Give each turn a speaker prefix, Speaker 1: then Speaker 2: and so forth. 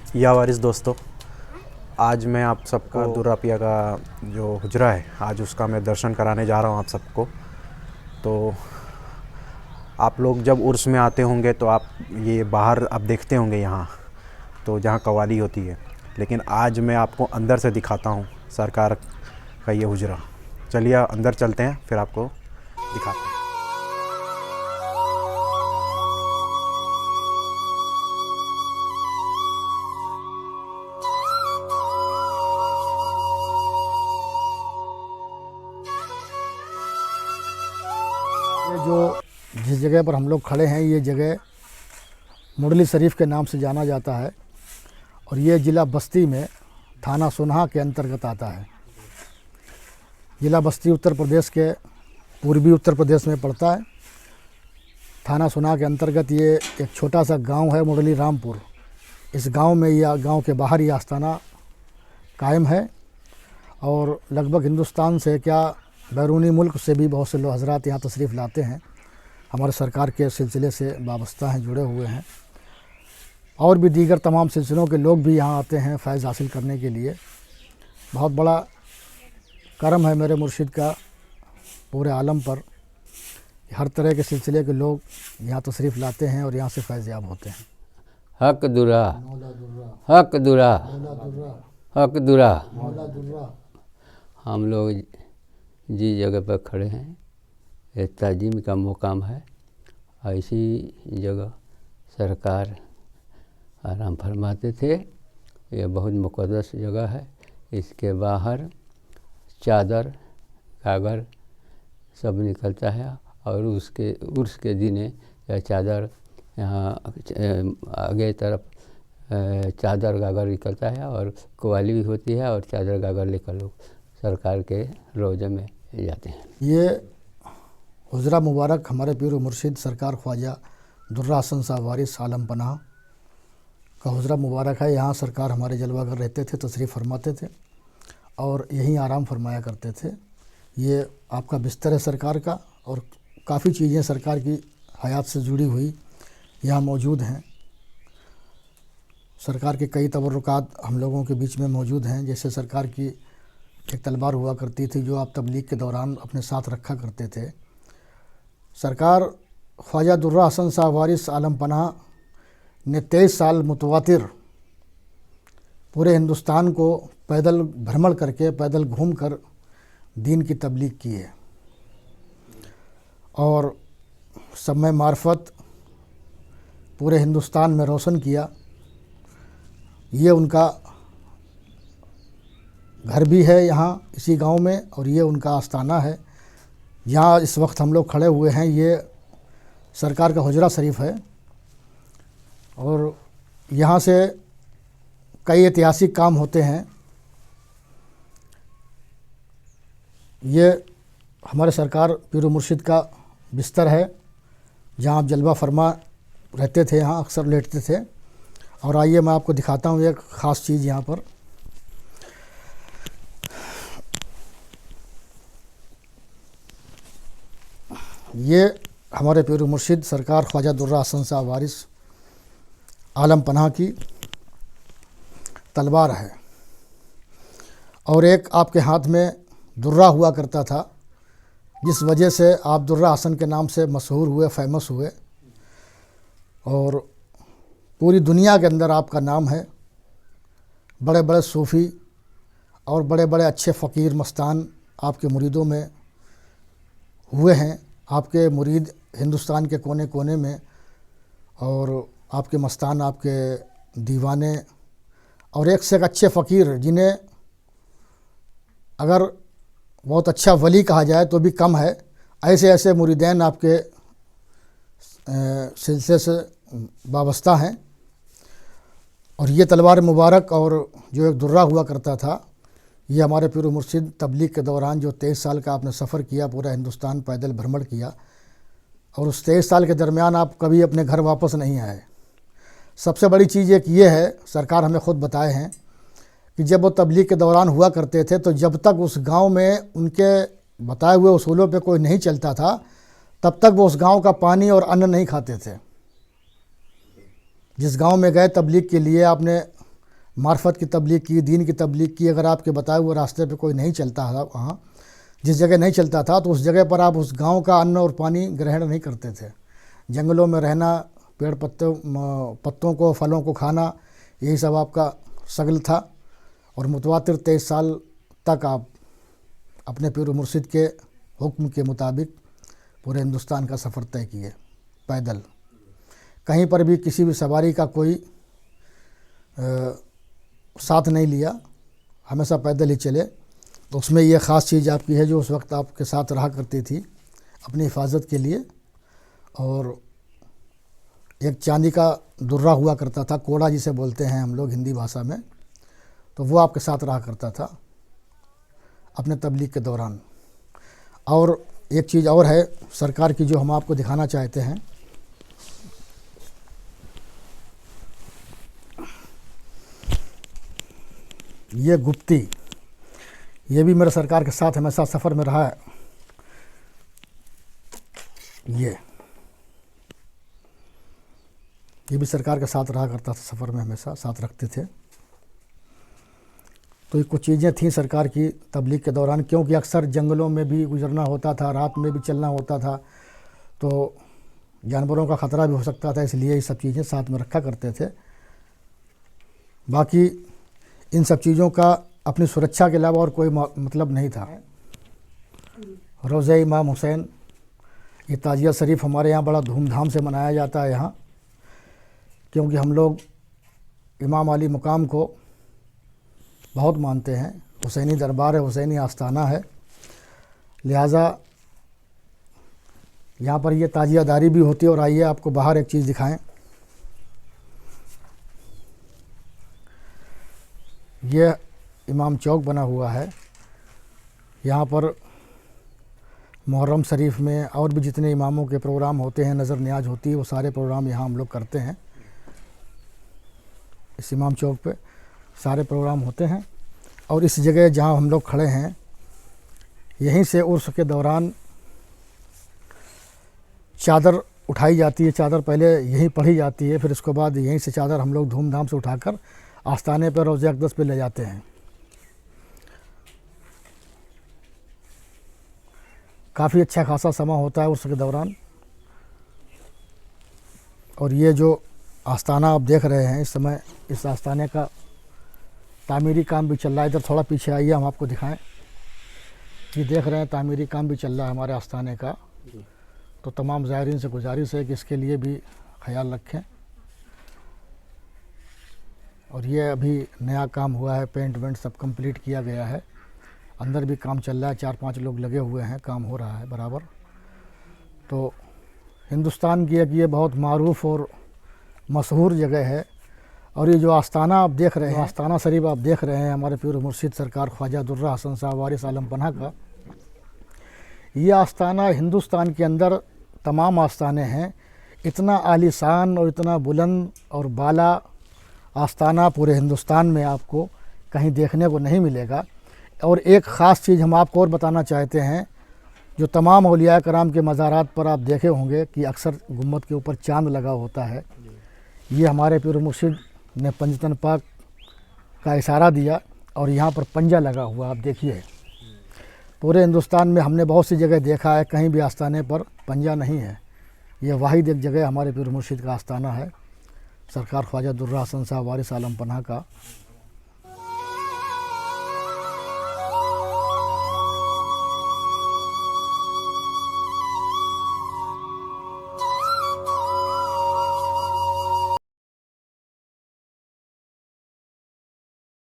Speaker 1: या वारिस दोस्तों, आज मैं आप सबको दुर्रा पिया का जो हुजरा है, आज उसका मैं दर्शन कराने जा रहा हूँ आप सबको। तो आप लोग जब उर्स में आते होंगे तो आप ये बाहर आप देखते होंगे यहाँ, तो जहाँ कव्वाली होती है, लेकिन आज मैं आपको अंदर से दिखाता हूँ सरकार का ये हुजरा। चलिए अंदर चलते हैं, फिर आपको दिखाते हैं।
Speaker 2: ये जो जिस जगह पर हम लोग खड़े हैं, ये जगह मुरली शरीफ के नाम से जाना जाता है और ये ज़िला बस्ती में थाना सोनहा के अंतर्गत आता है। ज़िला बस्ती उत्तर प्रदेश के पूर्वी उत्तर प्रदेश में पड़ता है। थाना सोनहा के अंतर्गत ये एक छोटा सा गांव है मुरली रामपुर। इस गांव में या गांव के बाहर ये आस्थाना कायम है और लगभग हिंदुस्तान से क्या बैरूनी मुल्क से भी बहुत से लोग हजरात यहाँ तशरीफ़ लाते हैं, हमारे सरकार के सिलसिले से वाबस्ता हैं, जुड़े हुए हैं। और भी दीगर तमाम सिलसिलों के लोग भी यहाँ आते हैं फ़ैज़ हासिल करने के लिए। बहुत बड़ा करम है मेरे मुर्शिद का पूरे आलम पर। हर तरह के सिलसिले के लोग यहाँ तशरीफ़ लाते हैं और यहाँ से फ़ैज़ याब होते हैं।
Speaker 3: हक दुरा हक दुरा हक दुरा। हम लोग जिस जगह पर खड़े हैं ये ताजीम का मुकाम है। ऐसी जगह सरकार आराम फरमाते थे। ये बहुत मुक़द्दस जगह है। इसके बाहर चादर कागर सब निकलता है और उसके उर्स के दिन यह चादर यहाँ आगे तरफ चादर गागर निकलता है और कव्वाली भी होती है और चादर गागर लेकर लोग सरकार के रोज़े में जाते हैं।
Speaker 2: ये हुजरा मुबारक हमारे पीर मुर्शिद सरकार ख्वाजा दुर्रा हसन साहब वारिस आलम पनाह का हुजरा मुबारक है। यहाँ सरकार हमारे जलवागर रहते थे, तशरीफ़ फरमाते थे और यहीं आराम फरमाया करते थे। ये आपका बिस्तर है सरकार का और काफ़ी चीज़ें सरकार की हयात से जुड़ी हुई यहाँ मौजूद हैं। सरकार के कई तबर्रुकात हम लोगों के बीच में मौजूद हैं। जैसे सरकार की एक तलवार हुआ करती थी जो आप तबलीग के दौरान अपने साथ रखा करते थे। सरकार ख्वाजा दुर्रा हसन साहब वारिस आलम पनाह ने 23 साल मुतवातिर पूरे हिंदुस्तान को पैदल भ्रमण करके, पैदल घूम कर दीन की तबलीग की है और समय मार्फत पूरे हिंदुस्तान में रोशन किया। ये उनका घर भी है यहाँ इसी गांव में और ये उनका आस्थाना है। यहाँ इस वक्त हम लोग खड़े हुए हैं, ये सरकार का हुजरा शरीफ है और यहाँ से कई ऐतिहासिक काम होते हैं। ये हमारे सरकार पीर मुर्शिद का बिस्तर है जहाँ आप जलवा फरमा रहते थे, यहाँ अक्सर लेटते थे। और आइए मैं आपको दिखाता हूँ एक ख़ास चीज़ यहाँ पर। ये हमारे पीर मुर्शिद सरकार ख्वाजा दुर्रा हसन साहब वारिस आलम पनाह की तलवार है और एक आपके हाथ में दुर्रा हुआ करता था, जिस वजह से आप दुर्रा हसन के नाम से मशहूर हुए, फेमस हुए और पूरी दुनिया के अंदर आपका नाम है। बड़े बड़े सूफ़ी और बड़े बड़े अच्छे फ़कीर मस्तान आपके मुरीदों में हुए हैं। आपके मुरीद हिंदुस्तान के कोने कोने में और आपके मस्तान, आपके दीवाने और एक से एक अच्छे फ़कीर, जिन्हें अगर बहुत अच्छा वली कहा जाए तो भी कम है, ऐसे ऐसे मुरीदैन आपके सिलसिले से वाबस्ता हैं। और ये तलवार मुबारक और जो एक दुर्रा हुआ करता था, ये हमारे पीर मुर्शिद तबलीग के दौरान जो 23 साल का आपने सफ़र किया, पूरा हिंदुस्तान पैदल भ्रमण किया और उस 23 साल के दरमियान आप कभी अपने घर वापस नहीं आए। सबसे बड़ी चीज़ एक ये है, सरकार हमें ख़ुद बताए हैं कि जब वो तबलीग के दौरान हुआ करते थे तो जब तक उस गांव में उनके बताए हुए उसूलों पे कोई नहीं चलता था, तब तक वो उस गांव का पानी और अन्न नहीं खाते थे। जिस गांव में गए तबलीग के लिए, आपने मार्फत की तबलीग की, दीन की तबलीग की। अगर आपके बताए हुए रास्ते पे कोई नहीं चलता था, वहाँ जिस जगह नहीं चलता था, तो उस जगह पर आप उस गांव का अन्न और पानी ग्रहण नहीं करते थे। जंगलों में रहना, पेड़ पत्तों को, फलों को खाना, यही सब आपका शगल था। और मुतवातिर 23 साल तक आप अपने पीर मुर्शिद के हुक्म के मुताबिक पूरे हिंदुस्तान का सफ़र तय किए पैदल। कहीं पर भी किसी भी सवारी का कोई साथ नहीं लिया, हमेशा पैदल ही चले। तो उसमें ये ख़ास चीज़ आपकी है जो उस वक्त आपके साथ रहा करती थी अपनी हिफाजत के लिए। और एक चांदी का दुर्रा हुआ करता था, कोड़ा जिसे बोलते हैं हम लोग हिंदी भाषा में, तो वो आपके साथ रहा करता था अपने तबलीग के दौरान। और एक चीज़ और है सरकार की जो हम आपको दिखाना चाहते हैं, ये गुप्ती, ये भी मेरे सरकार के साथ हमेशा सफ़र में रहा है। ये भी सरकार के साथ रहा करता था, सफ़र में हमेशा साथ रखते थे। तो ये कुछ चीज़ें थीं सरकार की तबलीग के दौरान, क्योंकि अक्सर जंगलों में भी गुजरना होता था, रात में भी चलना होता था, तो जानवरों का ख़तरा भी हो सकता था, इसलिए ये सब चीज़ें साथ में रखा करते थे। बाकी इन सब चीज़ों का अपनी सुरक्षा के अलावा और कोई मतलब नहीं था। रोज़ा इमाम हुसैन, ये ताजिया शरीफ हमारे यहाँ बड़ा धूमधाम से मनाया जाता है यहाँ, क्योंकि हम लोग इमाम अली मुकाम को बहुत मानते हैं। हुसैनी दरबार है, हुसैनी आस्थाना है, लिहाजा यहाँ पर ये ताजियादारी भी होती है। और आइए आपको बाहर एक चीज़ दिखाएं, ये इमाम चौक बना हुआ है। यहाँ पर मुहर्रम शरीफ में और भी जितने इमामों के प्रोग्राम होते हैं, नज़र न्याज होती है, वो सारे प्रोग्राम यहाँ हम लोग करते हैं। इस इमाम चौक पे सारे प्रोग्राम होते हैं। और इस जगह जहाँ हम लोग खड़े हैं, यहीं से उर्स के दौरान चादर उठाई जाती है। चादर पहले यहीं पढ़ी जाती है, फिर उसके बाद यहीं से चादर हम लोग धूमधाम से उठाकर आस्थाने पर रोज़े अक़दस पे ले जाते हैं। काफ़ी अच्छा खासा समा होता है उसके दौरान। और ये जो आस्थाना आप देख रहे हैं इस समय, इस आस्थाने का तामीरी काम भी चल रहा है। इधर थोड़ा पीछे आइए, हम आपको दिखाएं। ये देख रहे हैं तामीरी काम भी चल रहा है हमारे आस्थाने का। तो तमाम ज़ायरीन से गुजारिश है कि इसके लिए भी ख्याल रखें। और ये अभी नया काम हुआ है, पेंट वेंट सब कंप्लीट किया गया है। अंदर भी काम चल रहा है, 4-5 लोग लगे हुए हैं, काम हो रहा है बराबर। तो हिंदुस्तान की एक ये बहुत मारूफ और मशहूर जगह है। और ये जो आस्थाना आप देख रहे हैं, आस्थाना शरीफ आप देख रहे हैं हमारे पीर मुर्शिद सरकार ख्वाजा दुर्रा हसन साहब वारिस आलम पनाह का, ये आस्थाना हिंदुस्तान के अंदर तमाम आस्थाने हैं। इतना आलीशान और इतना बुलंद और बाला आस्थाना पूरे हिंदुस्तान में आपको कहीं देखने को नहीं मिलेगा। और एक ख़ास चीज़ हम आपको और बताना चाहते हैं, जो तमाम औलिया कराम के मज़ारात पर आप देखे होंगे कि अक्सर गुम्बद के ऊपर चांद लगा होता है। ये हमारे पीर मुर्शिद ने पंजतन पाक का इशारा दिया और यहाँ पर पंजा लगा हुआ, आप देखिए। पूरे हिंदुस्तान में हमने बहुत सी जगह देखा है, कहीं भी आस्थाने पर पंजा नहीं है। ये वाहिद एक जगह हमारे पीर मुर्शिद का आस्थाना है, सरकार ख्वाजा दुर्रा हसन साहब वारिस आलम पनाह का।